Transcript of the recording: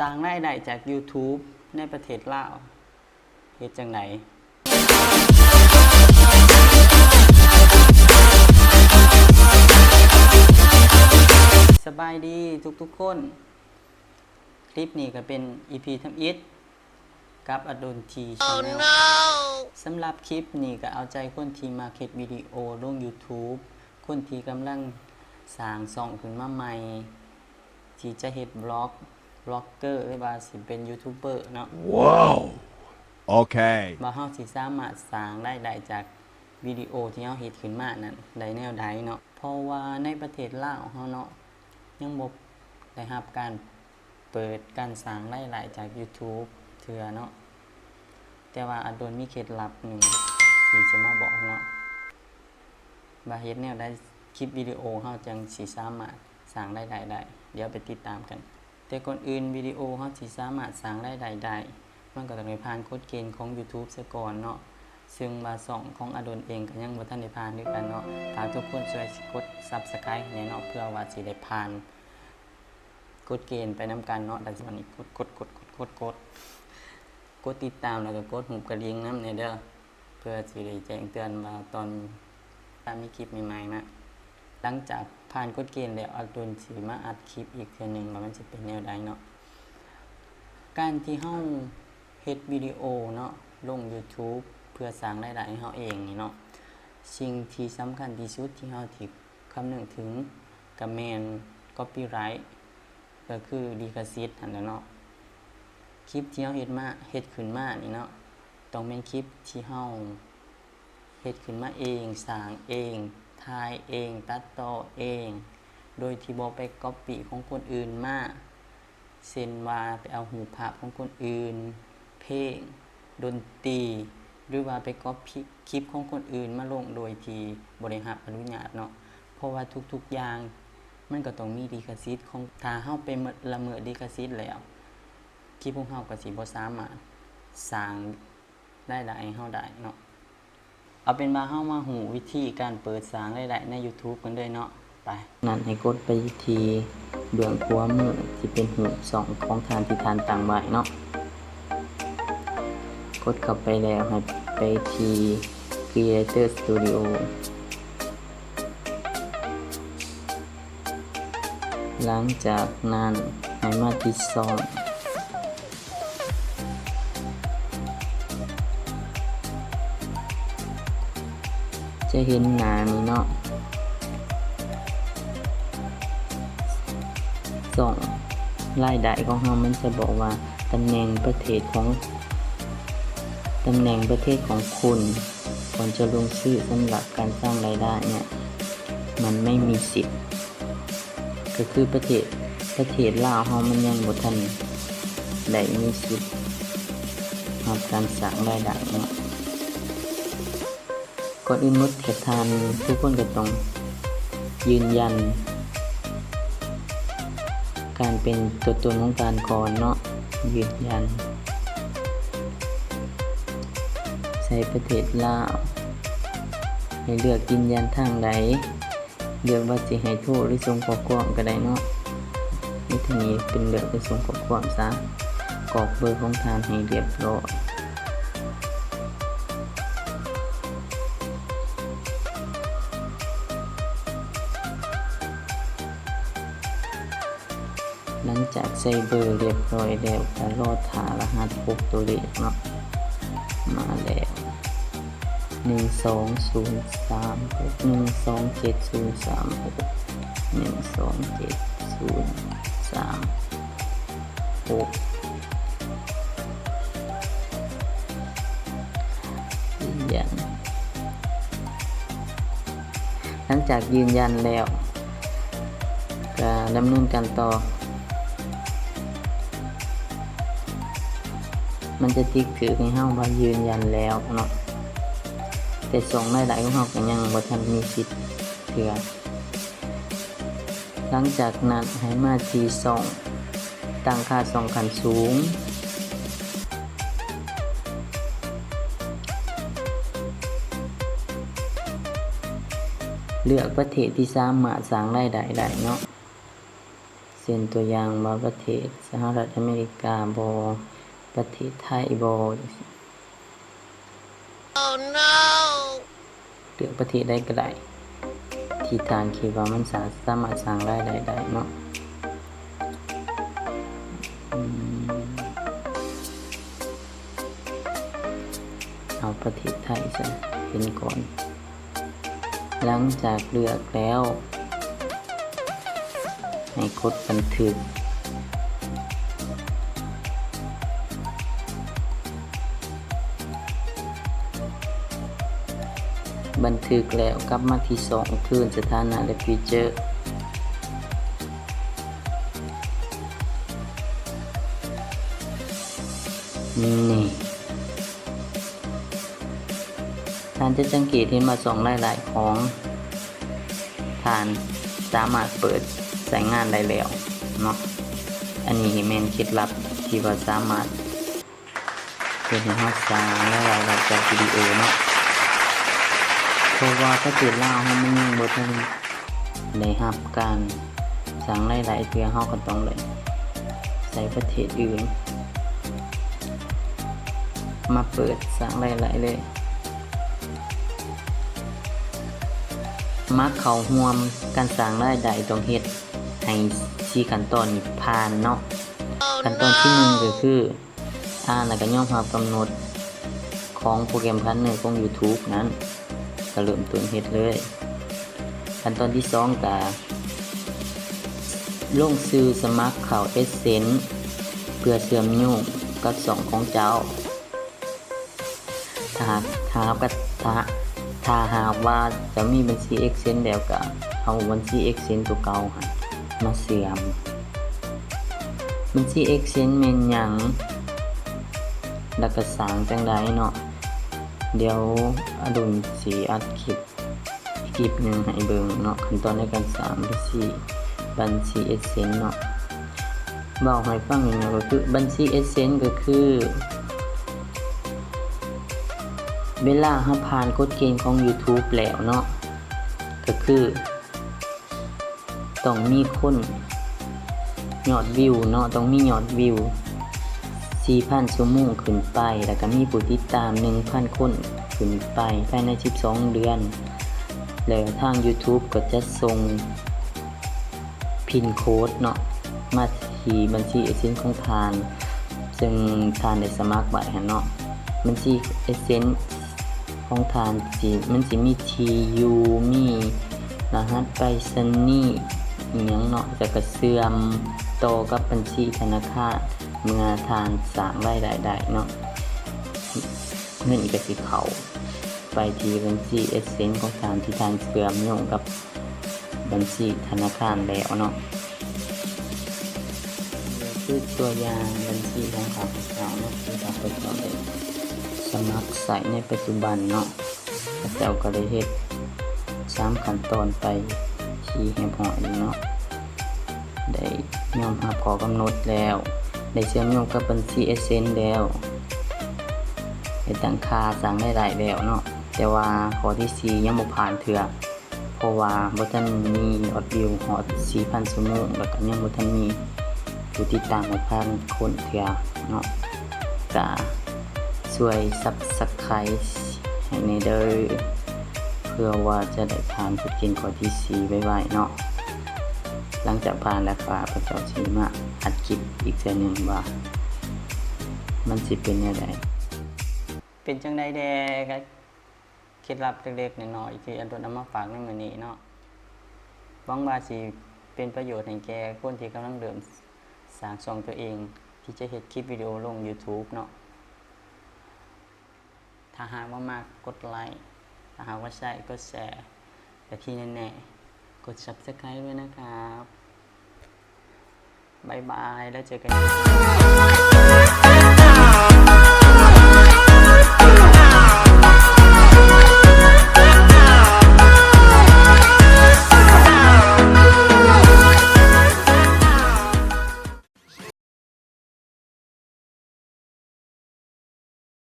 สร้างรายได้จาก YouTube ในประเทศลาวเฮ็ดจังไดสบายดีทุกๆคนคลิปนี้ก็เป็น EP ทำอิฐกับอดลที Channel สำหรับคลิปนี้ก็เอาใจคนที่มาเฮ็ดวิดีโอลง YouTube คนที่กำลังสร้างช่องขึ้นมาใหม่ที่จะเฮ็ดบล็อกเกอร์หรือว่าสิเป็นยูทูบเบอร์เนาะว้าวโอเคว่าเฮาสิสามารถสร้างรายได้จากวิดีโอที่เฮาเฮ็ดขึ้นมานั้นได้แนวใดเนาะเพราะว่าในประเทศลาวเฮาเนาะยังบ่ได้รับการเปิดการสร้างรายได้จาก YouTube เทื่อเนาะแต่ว่าอดลมีเคล็ดลับหนึ่งที่จะมาบอกเนาะว่าเฮ็ดแนวใดคลิปวิดีโอเฮาจังสิสามารถสร้างรายได้ได้เดี๋ยวไปติดตามกันแต่ก่อนอื่นวิดีโอเฮาสิสามารถสร้างรายได้ได้มันก็ต้องผ่านกฎเกณฑ์ของ YouTube ซะก่อนเนาะซึ่งว่าช่องของอดลเองก็ยังบ่ทันได้ผ่านด้วยกันเนาะฝากทุกคนช่วยกด Subscribe ให้เนาะเพื่อว่าสิได้ผ่านกฎเกณฑ์ไปนํกันเนาะแต่สิวันนี้กดติดตามแล้วก็กดหูกระดิ่งนำเด้อเพื่อสิได้แจ้งเตือนว่าตอนมีคลิปใหม่ๆนะหลังจากผ่านกฎเกณฑ์แล้วอดลสิมาอัดคลิปอีกเทื่อนึงว่ามันสิเป็นแนวใดเนาะการที่เฮาเฮ็ดวิดีโอเนาะลง YouTube เพื่อสร้างรายได้ให้เฮาเองนี่เนาะสิ่งที่สำคัญที่สุดที่เฮาที่คำนึงถึงก็แม่น Copyright ก็คือลิขสิทธิ์นั่นแหละเนาะคลิปที่เฮาเฮ็ดขึ้นมานี่เนาะต้องเป็นคลิปที่เฮาเฮ็ดขึ้นมาเองสร้างเองถ่ายเองตัดต่อเองโดยที่บ่ไปก๊อปปี้ของคนอื่นมาเช่นว่าไปเอารูปภาพของคนอื่นเพลงดนตรีหรือว่าไปก๊อปปี้คลิปของคนอื่นมาลงโดยที่บ่ได้รับอนุญาตเนาะเพราะว่าทุกๆอย่างมันก็ต้องมีลิขสิทธิ์ของถ้าเฮาไปละเมิดลิขสิทธิ์แล้วคลิปของเฮาก็สิบ่สามารถสร้างรายได้ให้เฮาได้เนาะเอาเป็นว่าเฮามาหูวิธีการเปิดสร้างรายได้ใน YouTube กันด้วยเนาะไปนั่นให้กดไปที่เบื้องขวามือที่เป็นหู2ของทานที่ทานตั้งไว้เนาะกดเข้าไปแล้วให้ไปที่ Creator Studio หลังจากนั้นให้มาที่ช่องจะเห็นหน้านี้เนาะส่งรายได้ของเรามันจะบอกว่าตำแหน่งประเทศของคุณควรจะลงชื่อสำหรับการสร้างรายได้เนี่ยมันไม่มีสิทธิ์ก็คือประเทศลาวเฮามันยังบ่ทันได้มีสิทธิ์รับการสร้างรายได้เนาะก่อนอื่นหมดเขตทานทุกคนก็ต้องยืนยันการเป็นตัวตนของการก่อนเนาะยืนยันใช้ประเทศลาวให้เลือกยืนยันทางใดเลือกว่าสิให้โทรหรือส่งข้อความก็ได้เนาะวิธีนี้เป็นเลือกไปส่งข้อความซะกรอกเบอร์ของทานให้เรียบร้อยหลังจากใส่เบอร์เรียบร้อยแล้วก็รอหารหัส6ตัวเลขเนาะมาแล้ว12036 12736 12736ยืนยันหลังจากยืนยันแล้วก็ดำเนินการต่อมันจะติ๊กถือให้เฮาว่ายืนยันแล้วเนาะแต่ส่งรายได้ของเฮาก็ยังบ่ทันมีสิทธิ์เทื่อหลังจากนั้นให้มาที่ช่องตั้งค่าช่องขั้นสูงเลือกประเทศที่สามารถสร้างรายได้ได้เนาะ เช่นตัวอย่างว่าประเทศสหรัฐอเมริกาบ่ประเทศไทยบ่ Oh no เลือกประเทศใดก็ได้ที่ทานคิดว่ามันสามารถสร้างรายได้ได้เนาะเอาประเทศไทยซะเป็นก่อน หลังจากเลือกแล้วให้กดบันทึกแล้วกลับมาที่2คืนสถานะและฟีเจอร์นี่ท่านจะสังเกตเห็นมา2หลายๆของท่านสามารถเปิดใช้งานได้แล้วเนาะอันนี้แม่นเคล็ดลับที่ว่าสามารถเฮ็ดให้เราสร้างรายได้จากวิดีโอเนาะเพราะว่าประเทศลาวเฮามันยังบ่ทันได้รับการสร้างรายได้เพื่อเฮาก็ต้องเลยใช้ประเทศอื่นมาเปิดสร้างรายได้เลยมักเข้าร่วมการสร้างรายได้ต้องเฮ็ดให้4ขั้นตอนนี้ผ่านเนาะขั้นตอนที่1ก็คืออ่านแล้วก็ยอมรับกำหนดของโปรแกรมพาร์ทเนอร์ของ YouTube นั้นก็เริ่มต้นเฮ็ดเลยขั้นตอนที่2ก็ลงชื่อสมัครเข้า AdSense เพื่อเชื่อมโยงกับช่องของเจ้าถ้าหากว่าจะมีบัญชี AdSense แล้วก็เอาบัญชี AdSense ตัวเก่ามาเชื่อมบัญชี AdSense แม่นหยังแล้วก็สร้างจังได๋เนาะเดี๋ยวอดุลสิอัดคลิปหนึงให้เบิ่งเนาะขั้นตอนในการสร้างบัญชี AdSense เนาะเว้าให้ฟังอย่างก็คือบัญชี AdSense ก็คือเวลาเฮาผ่านกฎเกณฑ์ของ YouTube แล้วเนาะก็คือต้องมีคนยอดวิวเนาะต้องมียอดวิว 4,000 ชั่วโมงขึ้นไปแล้วก็มีผู้ติดตาม 1,000 คนขึ้นไปภายใน12เดือนแล้วทาง YouTube ก็จะส่งพินโค้ดเนาะมาที่บัญชี AdSense ของทานซึ่งทานได้สมัครไว้เนาะบัญชี AdSense ของทานมันสิมี TU มีรหัสไปรษณีย์อีหยังเนาะแล้วก็เชื่อมต่อกับบัญชีธนาคารเมื่อทานสร้างรายได้ได้เนาะเงินก็สิเข้าไปที่บัญชี AdSense ของทานที่ทานเชื่อมโยงกับบัญชีธนาคารแล้วเนาะคือตัวอย่างบัญชีของข้าพเจ้าเนาะที่ข้าพเจ้าได้สมัครใช้ในปัจจุบันเนาะข้าพเจ้าก็ได้เฮ็ด3ขั้นตอนไปที่เรียบร้อยเนาะได้ยอมรับข้อกำหนดแล้วได้เชื่อมโยงกับบัญชี AdSense แล้วได้ตั้งค่าสร้างรายได้แล้วเนาะแต่ว่าข้อที่4ยังบ่ผ่านเทื่อเพราะว่าบ่ทันมียอดวิวฮอด 4,000 ชั่วโมงแล้วก็ยังบ่ทันมีผู้ติดตาม 1,000 คนเทื่อเนาะก็ช่วย Subscribe ให้ในเด้อเพื่อว่าจะได้ผ่านกฎเกณฑ์ข้อที่4ไวๆเนาะหลังจากผ่านแล้วก็พระเจ้าสิมาอัดคลิปอีกเทื่อนึงว่ามันสิเป็นจังได๋เป็นจังได๋แดก็เคล็ดลับเล็กๆน้อยๆที่อันโดนเอามาฝากในมื้อนี้เนาะหวังว่าสิเป็นประโยชน์ให้แก่คนที่กำลังเริ่มสร้างช่องตัวเองที่จะเฮ็ดคลิปวิดีโอลง YouTube เนาะถ้าหากว่ามากกดไลค์ถ้าหากว่าใช่กดแชร์แต่ที่แน่ๆกด Subscribe ด้วยนะครับบ๊ายบายแล้วเจอกัน